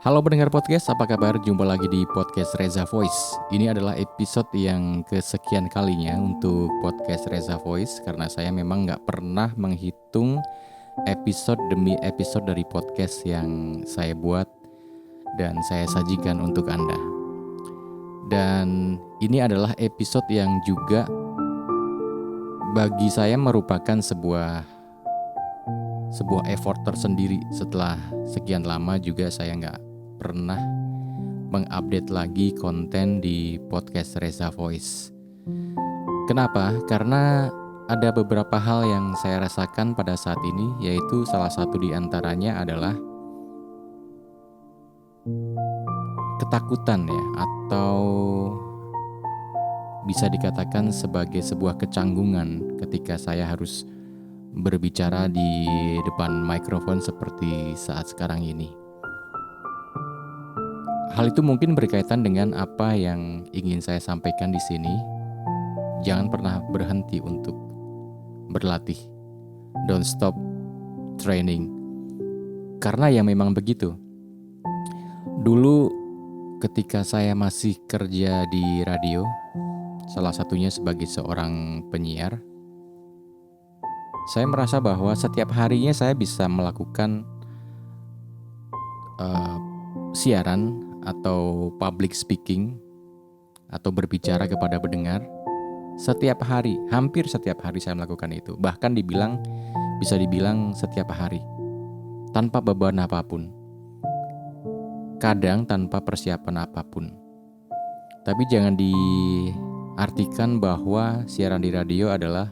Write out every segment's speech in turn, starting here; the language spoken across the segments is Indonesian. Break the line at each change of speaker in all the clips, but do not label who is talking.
Halo pendengar podcast, apa kabar? Jumpa lagi di podcast Reza Voice. Ini adalah episode yang kesekian kalinya untuk podcast Reza Voice, karena saya memang nggak pernah menghitung episode demi episode dari podcast yang saya buat dan saya sajikan untuk Anda. Dan ini adalah episode yang juga bagi saya merupakan sebuah effort tersendiri. Setelah sekian lama juga saya nggak pernah mengupdate lagi konten di podcast Reza Voice. Kenapa? Karena ada beberapa hal yang saya rasakan pada saat ini, yaitu salah satu di antaranya adalah ketakutan ya, atau bisa dikatakan sebagai sebuah kecanggungan ketika saya harus berbicara di depan mikrofon seperti saat sekarang ini. Hal itu mungkin berkaitan dengan apa yang ingin saya sampaikan di sini. Jangan pernah berhenti untuk berlatih. Don't stop training. Karena ya memang begitu. Dulu ketika saya masih kerja di radio, salah satunya sebagai seorang penyiar, saya merasa bahwa setiap harinya saya bisa melakukan siaran atau public speaking atau berbicara kepada pendengar setiap hari, hampir setiap hari saya melakukan itu. Bahkan bisa dibilang setiap hari, tanpa beban apapun, kadang tanpa persiapan apapun. Tapi jangan diartikan bahwa siaran di radio adalah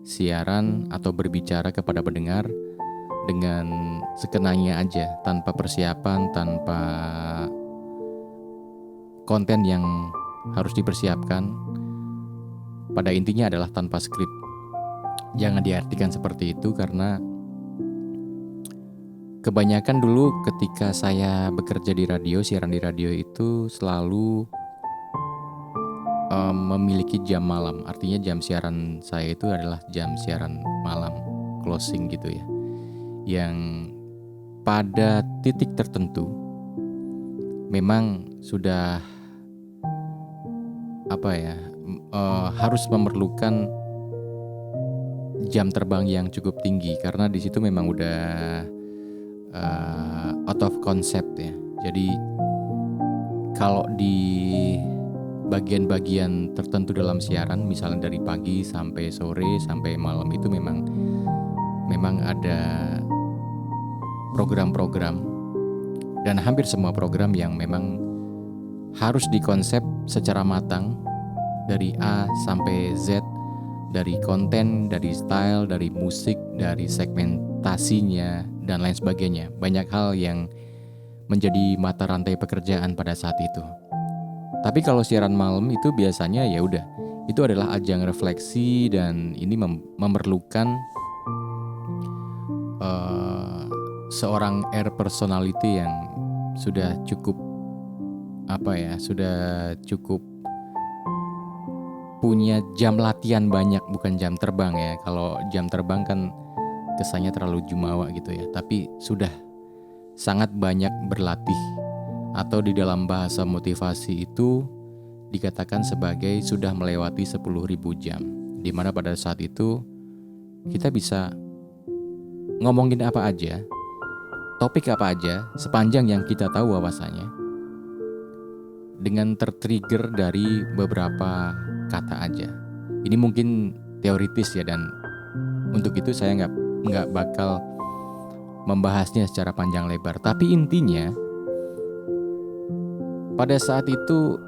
siaran atau berbicara kepada pendengar dengan sekenanya aja, tanpa persiapan, tanpa konten yang harus dipersiapkan. Pada intinya adalah tanpa skrip. Jangan diartikan seperti itu, karena kebanyakan dulu ketika saya bekerja di radio, siaran di radio itu selalu memiliki jam malam. Artinya jam siaran saya itu adalah jam siaran malam, closing gitu ya, yang pada titik tertentu memang sudah harus memerlukan jam terbang yang cukup tinggi, karena di situ memang udah out of concept ya. Jadi kalau di bagian-bagian tertentu dalam siaran, misalnya dari pagi sampai sore sampai malam, itu memang ada program-program, dan hampir semua program yang memang harus dikonsep secara matang dari A sampai Z, dari konten, dari style, dari musik, dari segmentasinya dan lain sebagainya. Banyak hal yang menjadi mata rantai pekerjaan pada saat itu. Tapi kalau siaran malam itu biasanya ya udah, itu adalah ajang refleksi, dan ini memerlukan seorang air personality yang sudah cukup punya jam latihan banyak, bukan jam terbang ya. Kalau jam terbang kan kesannya terlalu jumawa gitu ya. Tapi sudah sangat banyak berlatih, atau di dalam bahasa motivasi itu dikatakan sebagai sudah melewati 10.000 jam. Dimana pada saat itu kita bisa ngomongin apa aja, topik apa aja, sepanjang yang kita tahu wawasannya, dengan tertrigger dari beberapa kata aja. Ini mungkin teoritis ya, dan untuk itu saya nggak bakal membahasnya secara panjang lebar. Tapi intinya pada saat itu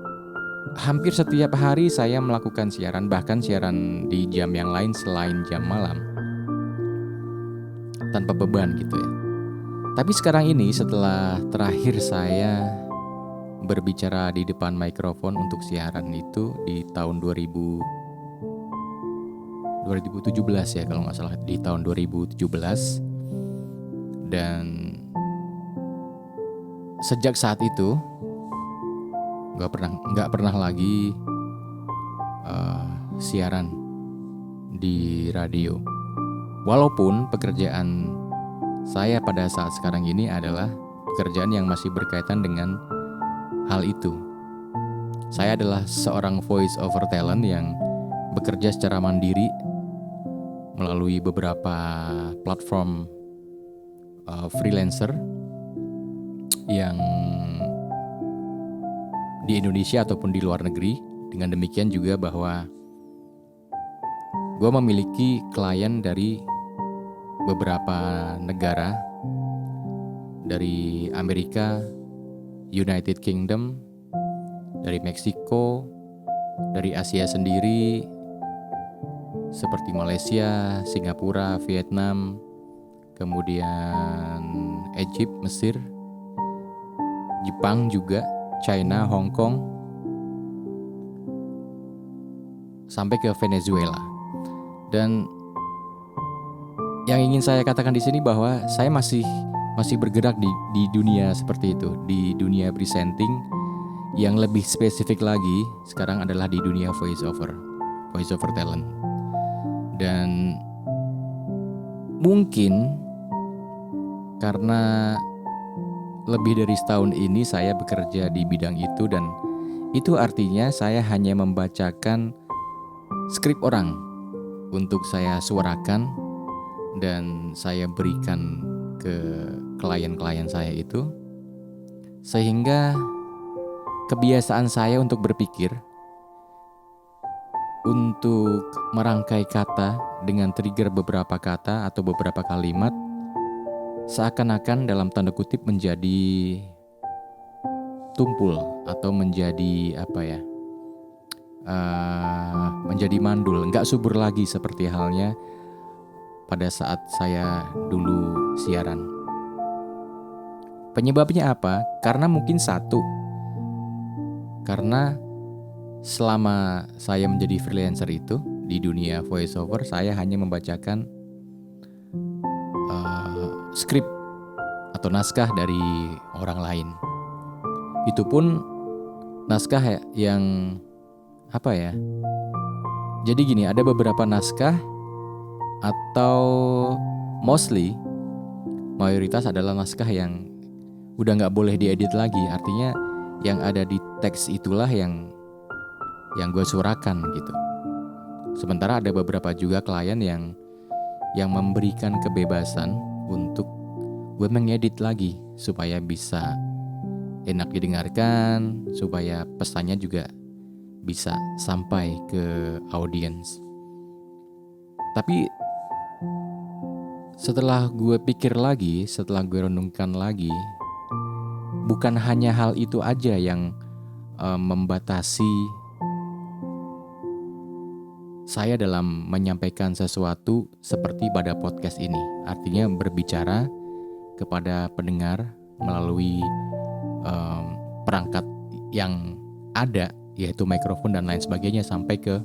hampir setiap hari saya melakukan siaran, bahkan siaran di jam yang lain selain jam malam, tanpa beban gitu ya. Tapi sekarang ini, setelah terakhir saya berbicara di depan mikrofon untuk siaran itu di tahun 2017 ya kalau nggak salah, di tahun 2017, dan sejak saat itu nggak pernah lagi siaran di radio. Walaupun pekerjaan saya pada saat sekarang ini adalah pekerjaan yang masih berkaitan dengan hal itu. Saya adalah seorang voice over talent yang bekerja secara mandiri melalui beberapa platform freelancer yang di Indonesia ataupun di luar negeri. Dengan demikian juga bahwa gue memiliki klien dari beberapa negara, dari Amerika, United Kingdom, dari Meksiko, dari Asia sendiri, seperti Malaysia, Singapura, Vietnam, kemudian Egypt, Mesir, Jepang juga, China, Hong Kong, sampai ke Venezuela. Dan yang ingin saya katakan di sini bahwa saya masih bergerak di dunia seperti itu, di dunia presenting. Yang lebih spesifik lagi sekarang adalah di dunia voice over talent. Dan mungkin karena lebih dari setahun ini saya bekerja di bidang itu, dan itu artinya saya hanya membacakan skrip orang untuk saya suarakan dan saya berikan ke klien-klien saya itu, sehingga kebiasaan saya untuk berpikir, untuk merangkai kata dengan trigger beberapa kata atau beberapa kalimat, seakan-akan dalam tanda kutip menjadi tumpul atau menjadi menjadi mandul, nggak subur lagi seperti halnya pada saat saya dulu siaran. Penyebabnya apa? Karena mungkin karena selama saya menjadi freelancer itu di dunia voiceover, saya hanya membacakan skrip atau naskah dari orang lain. Itu pun naskah yang jadi gini, ada beberapa naskah atau mayoritas adalah naskah yang udah nggak boleh diedit lagi. Artinya yang ada di teks itulah yang gue suarakan gitu. Sementara ada beberapa juga klien yang memberikan kebebasan untuk gue mengedit lagi supaya bisa enak didengarkan, supaya pesannya juga bisa sampai ke audiens. Tapi setelah gue pikir lagi, setelah gue renungkan lagi, bukan hanya hal itu aja yang membatasi saya dalam menyampaikan sesuatu seperti pada podcast ini. Artinya berbicara kepada pendengar melalui perangkat yang ada, yaitu mikrofon dan lain sebagainya, sampai ke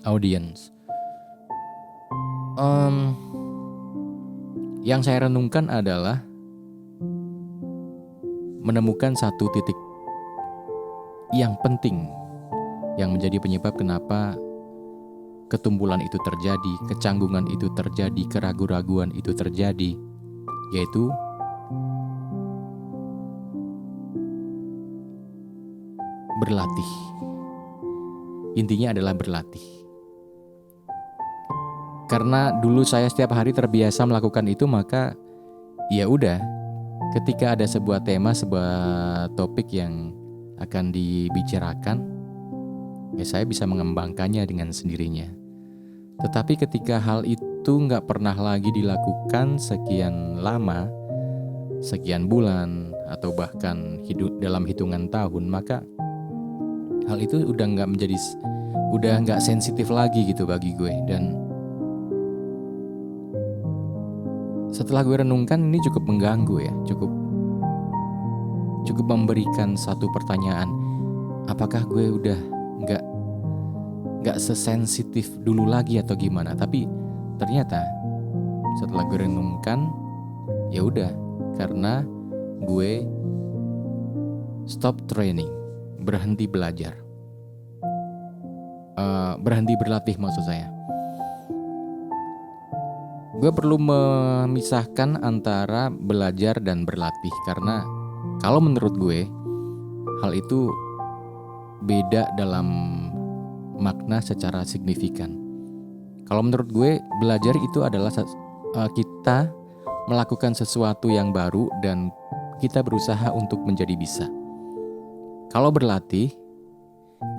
audiens. Yang saya renungkan adalah menemukan satu titik yang penting yang menjadi penyebab kenapa ketumbulan itu terjadi, kecanggungan itu terjadi, keraguan-raguan itu terjadi, yaitu berlatih. Intinya adalah berlatih. Karena dulu saya setiap hari terbiasa melakukan itu, maka ya udah, ketika ada sebuah tema, sebuah topik yang akan dibicarakan, ya saya bisa mengembangkannya dengan sendirinya. Tetapi ketika hal itu nggak pernah lagi dilakukan sekian lama, sekian bulan, atau bahkan dalam hitungan tahun, maka hal itu udah nggak sensitif lagi gitu bagi gue. Dan setelah gue renungkan, ini cukup mengganggu ya, cukup memberikan satu pertanyaan, apakah gue udah nggak sesensitif dulu lagi atau gimana? Tapi ternyata setelah gue renungkan, ya udah, karena gue stop training, berhenti belajar, berhenti berlatih maksud saya. gue perlu memisahkan antara belajar dan berlatih, karena kalau menurut gue hal itu beda dalam makna secara signifikan. Kalau menurut gue, belajar itu adalah kita melakukan sesuatu yang baru dan kita berusaha untuk menjadi bisa. Kalau berlatih,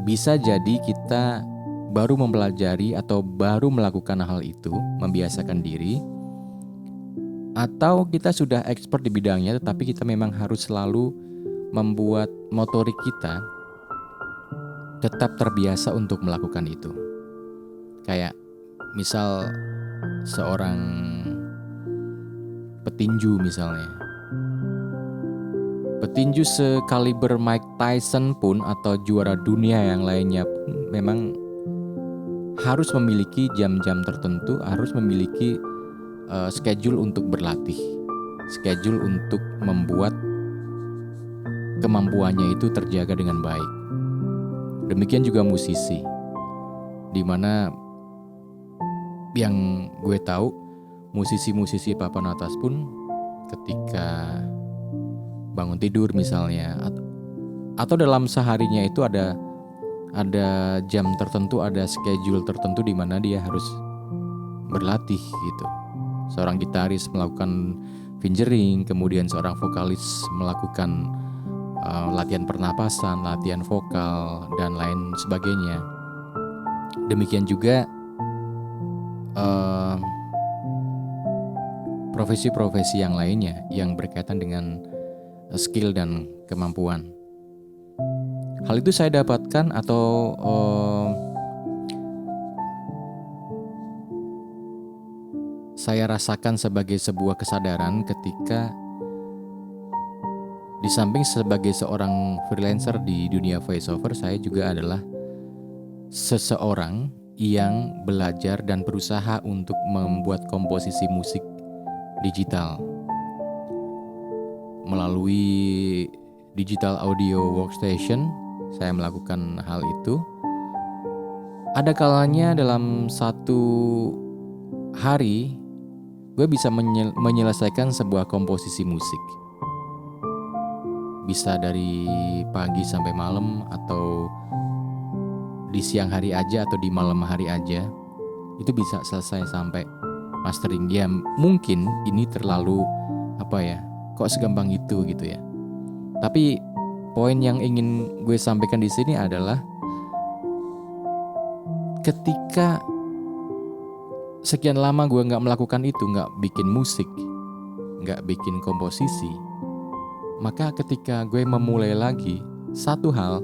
bisa jadi kita baru mempelajari atau baru melakukan hal itu, membiasakan diri, atau kita sudah expert di bidangnya tetapi kita memang harus selalu membuat motorik kita tetap terbiasa untuk melakukan itu. Kayak misal seorang petinju misalnya. Petinju sekaliber Mike Tyson pun atau juara dunia yang lainnya pun memang harus memiliki jam-jam tertentu, harus memiliki schedule untuk berlatih, schedule untuk membuat kemampuannya itu terjaga dengan baik. Demikian juga musisi, dimana yang gue tahu musisi-musisi papan atas pun ketika bangun tidur misalnya atau dalam seharinya itu ada jam tertentu, ada schedule tertentu di mana dia harus berlatih gitu. Seorang gitaris melakukan fingering, kemudian seorang vokalis melakukan latihan pernapasan, latihan vokal, dan lain sebagainya. Demikian juga profesi-profesi yang lainnya yang berkaitan dengan skill dan kemampuan. Hal itu saya dapatkan atau saya rasakan sebagai sebuah kesadaran ketika di samping sebagai seorang freelancer di dunia voiceover, saya juga adalah seseorang yang belajar dan berusaha untuk membuat komposisi musik digital melalui digital audio workstation. Saya melakukan hal itu. Ada kalanya dalam satu hari gue bisa menyelesaikan sebuah komposisi musik. Bisa dari pagi sampai malam, atau di siang hari aja atau di malam hari aja. Itu bisa selesai sampai mastering. Ya mungkin ini terlalu kok segampang itu gitu ya. Tapi poin yang ingin gue sampaikan di sini adalah ketika sekian lama gue nggak melakukan itu, nggak bikin musik, nggak bikin komposisi, maka ketika gue memulai lagi satu hal,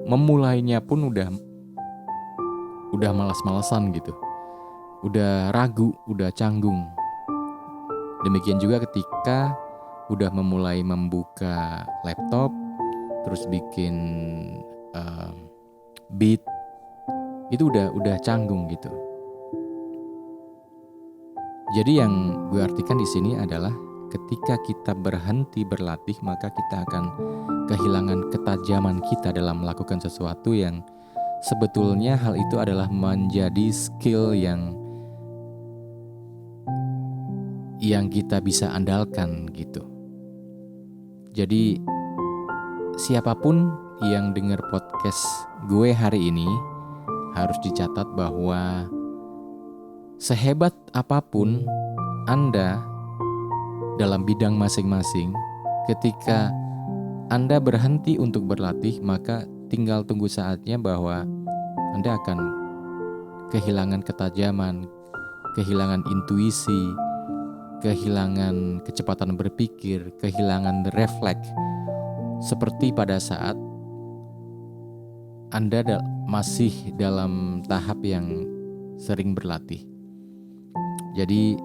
memulainya pun udah malas-malasan gitu, udah ragu, udah canggung. Demikian juga ketika udah memulai membuka laptop, terus bikin beat, itu udah canggung gitu. Jadi yang gue artikan di sini adalah ketika kita berhenti berlatih, maka kita akan kehilangan ketajaman kita dalam melakukan sesuatu yang sebetulnya hal itu adalah menjadi skill yang kita bisa andalkan gitu. Jadi siapapun yang dengar podcast gue hari ini harus dicatat bahwa sehebat apapun Anda dalam bidang masing-masing, ketika Anda berhenti untuk berlatih, maka tinggal tunggu saatnya bahwa Anda akan kehilangan ketajaman, kehilangan intuisi, kehilangan kecepatan berpikir, kehilangan refleks, seperti pada saat Anda masih dalam tahap yang sering berlatih. Jadi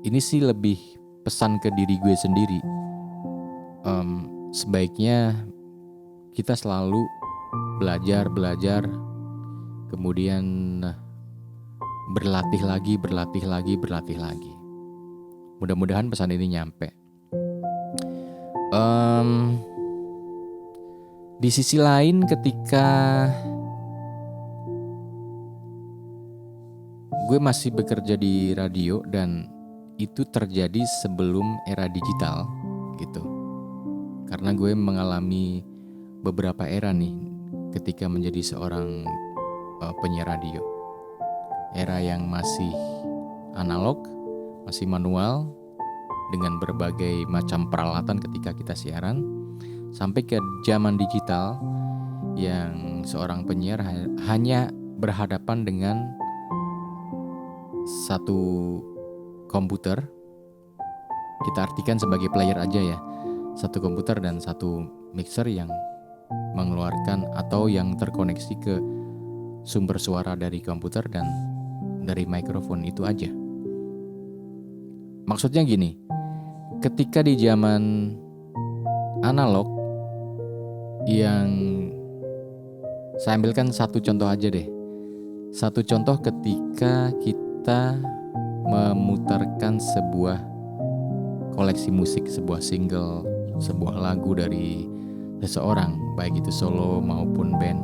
ini sih lebih pesan ke diri gue sendiri. Sebaiknya kita selalu belajar, kemudian berlatih lagi. Mudah-mudahan pesan ini nyampe. Di sisi lain, ketika gue masih bekerja di radio dan itu terjadi sebelum era digital gitu. Karena gue mengalami beberapa era nih ketika menjadi seorang penyiar radio. Era yang masih analog, masih manual dengan berbagai macam peralatan ketika kita siaran, sampai ke zaman digital yang seorang penyiar hanya berhadapan dengan satu komputer. Kita artikan sebagai player aja ya. Satu komputer dan satu mixer yang mengeluarkan atau yang terkoneksi ke sumber suara dari komputer dan dari mikrofon, itu aja. Maksudnya gini, ketika di zaman analog yang saya ambilkan satu contoh aja deh. Satu contoh ketika kita memutarkan sebuah koleksi musik, sebuah single, sebuah lagu dari seseorang, baik itu solo maupun band.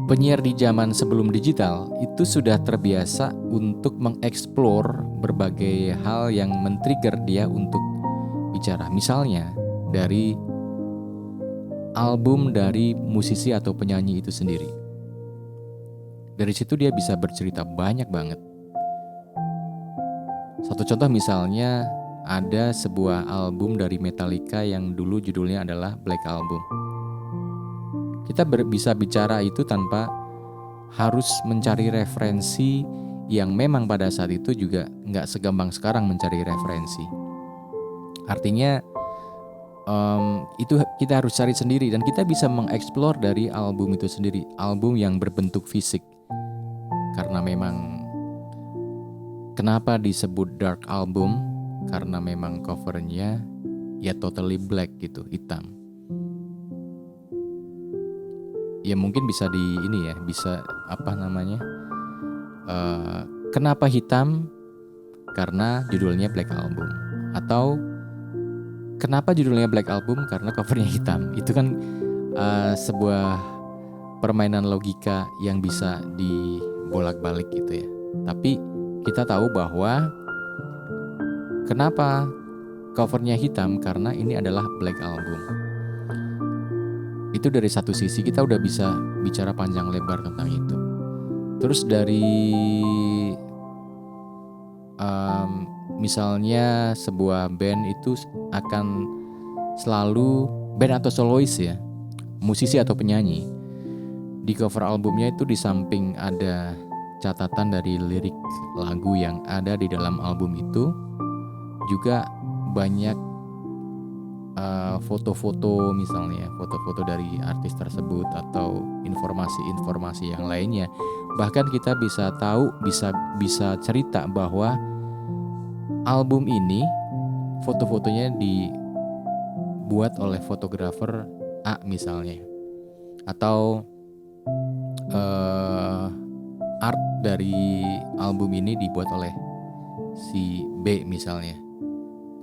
Penyiar di zaman sebelum digital itu sudah terbiasa untuk mengeksplor berbagai hal yang men-trigger dia untuk bicara. Misalnya dari album dari musisi atau penyanyi itu sendiri. Dari situ dia bisa bercerita banyak banget. Satu contoh misalnya ada sebuah album dari Metallica yang dulu judulnya adalah Black Album. Kita bisa bicara itu tanpa harus mencari referensi yang memang pada saat itu juga nggak segampang sekarang mencari referensi. Artinya itu kita harus cari sendiri dan kita bisa mengeksplor dari album itu sendiri, album yang berbentuk fisik. Karena memang kenapa disebut dark album? Karena memang covernya ya totally black gitu, hitam. Ya mungkin bisa bisa kenapa hitam? Karena judulnya Black Album. Atau kenapa judulnya Black Album? Karena covernya hitam. Itu kan sebuah permainan logika yang bisa dibolak-balik gitu ya. Tapi kita tahu bahwa kenapa covernya hitam? Karena ini adalah Black Album. Itu dari satu sisi kita udah bisa bicara panjang lebar tentang itu. Terus dari misalnya sebuah band itu akan selalu band atau solois ya, musisi atau penyanyi. Di cover albumnya itu di samping ada catatan dari lirik lagu yang ada di dalam album itu, juga banyak foto-foto, misalnya foto-foto dari artis tersebut atau informasi-informasi yang lainnya. Bahkan kita bisa tahu, bisa cerita bahwa album ini foto-fotonya dibuat oleh fotografer A misalnya, atau art dari album ini dibuat oleh si B misalnya.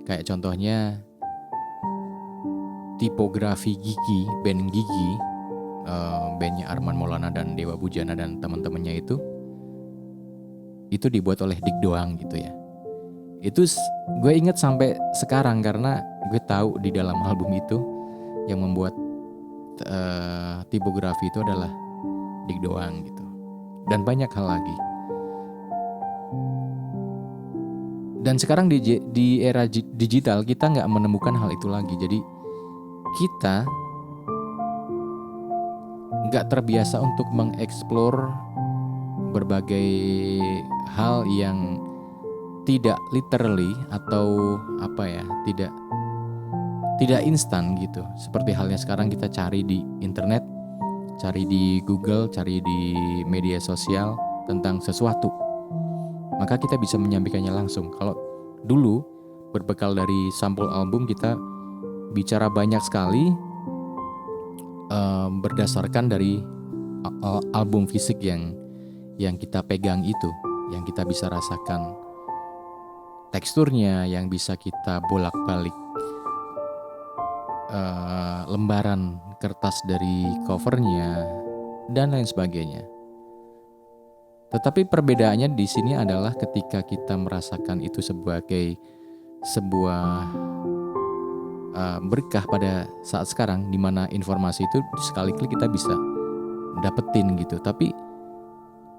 Kayak contohnya tipografi Gigi, band Gigi, bandnya Arman Maulana dan Dewa Bujana dan teman-temannya itu dibuat oleh Dik Doang gitu ya. Itu gue inget sampai sekarang karena gue tahu di dalam album itu yang membuat tipografi itu adalah Dik Doang gitu. Dan banyak hal lagi. Dan sekarang di era digital kita nggak menemukan hal itu lagi. Jadi kita nggak terbiasa untuk mengeksplor berbagai hal yang tidak literally atau tidak instan gitu. Seperti halnya sekarang kita cari di internet, cari di Google, cari di media sosial tentang sesuatu, maka kita bisa menyampaikannya langsung. Kalau dulu berbekal dari sampul album kita bicara banyak sekali berdasarkan dari album fisik yang kita pegang itu, yang kita bisa rasakan teksturnya, yang bisa kita bolak-balik lembaran kertas dari covernya dan lain sebagainya. Tetapi perbedaannya di sini adalah ketika kita merasakan itu sebagai sebuah berkah pada saat sekarang, di mana informasi itu sekali klik kita bisa dapetin gitu. Tapi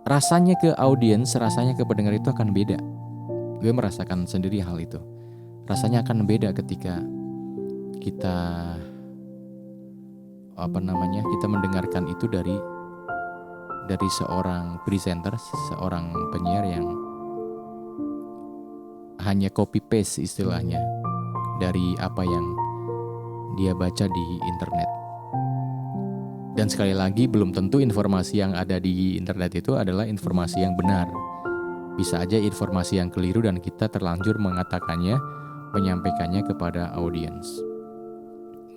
rasanya ke audiens, rasanya ke pendengar itu akan beda. Gue merasakan sendiri hal itu. Rasanya akan beda ketika kita kita mendengarkan itu dari seorang presenter, seorang penyiar yang hanya copy paste istilahnya dari apa yang dia baca di internet. Dan sekali lagi, belum tentu informasi yang ada di internet itu adalah informasi yang benar. Bisa aja informasi yang keliru dan kita terlanjur mengatakannya, menyampaikannya kepada audiens.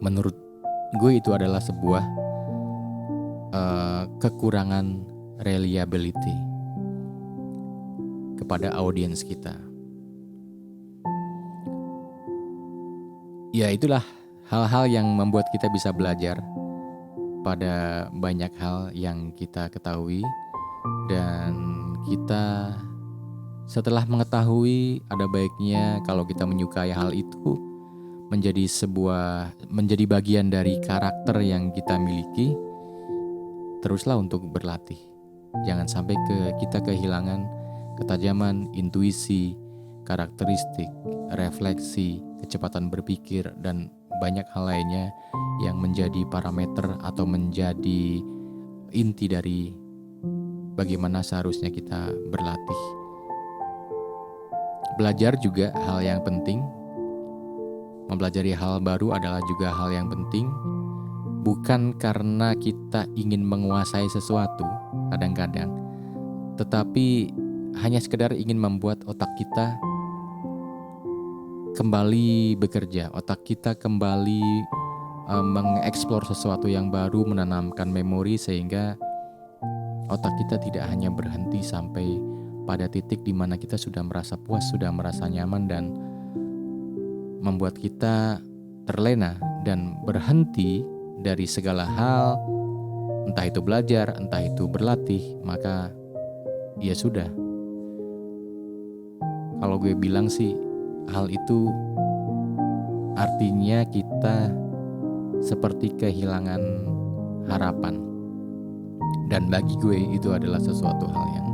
Menurut gue itu adalah sebuah kekurangan reliability kepada audiens kita. Ya, itulah hal-hal yang membuat kita bisa belajar pada banyak hal yang kita ketahui, dan kita setelah mengetahui, ada baiknya kalau kita menyukai hal itu menjadi bagian dari karakter yang kita miliki. Teruslah untuk berlatih. Jangan sampai kita kehilangan ketajaman intuisi, karakteristik, refleksi, kecepatan berpikir, dan banyak hal lainnya yang menjadi parameter atau menjadi inti dari bagaimana seharusnya kita berlatih. Belajar juga hal yang penting. Mempelajari hal baru adalah juga hal yang penting. Bukan karena kita ingin menguasai sesuatu kadang-kadang, tetapi hanya sekedar ingin membuat otak kita kembali bekerja, otak kita kembali mengeksplor sesuatu yang baru, menanamkan memori, sehingga otak kita tidak hanya berhenti sampai pada titik di mana kita sudah merasa puas, sudah merasa nyaman, dan membuat kita terlena dan berhenti dari segala hal, entah itu belajar, entah itu berlatih. Maka ya sudah, kalau gue bilang sih, hal itu artinya kita seperti kehilangan harapan. Dan bagi gue itu adalah sesuatu hal yang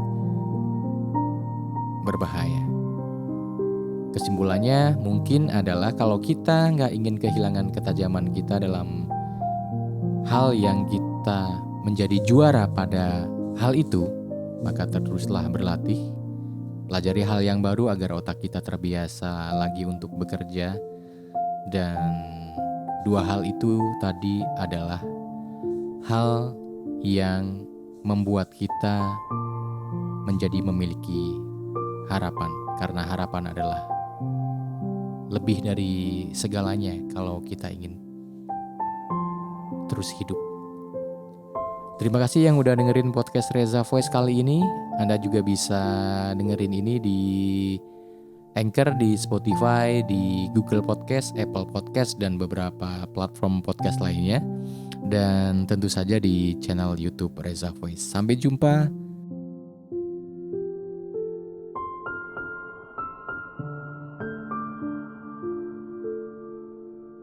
berbahaya. Kesimpulannya mungkin adalah kalau kita gak ingin kehilangan ketajaman kita dalam hal yang kita menjadi juara pada hal itu, maka teruslah berlatih. Pelajari hal yang baru agar otak kita terbiasa lagi untuk bekerja. Dan dua hal itu tadi adalah hal yang membuat kita menjadi memiliki harapan. Karena harapan adalah lebih dari segalanya kalau kita ingin terus hidup. Terima kasih yang udah dengerin podcast Reza Voice kali ini. Anda juga bisa dengerin ini di Anchor, di Spotify, di Google Podcast, Apple Podcast, dan beberapa platform podcast lainnya. Dan tentu saja di channel YouTube Reza Voice. Sampai jumpa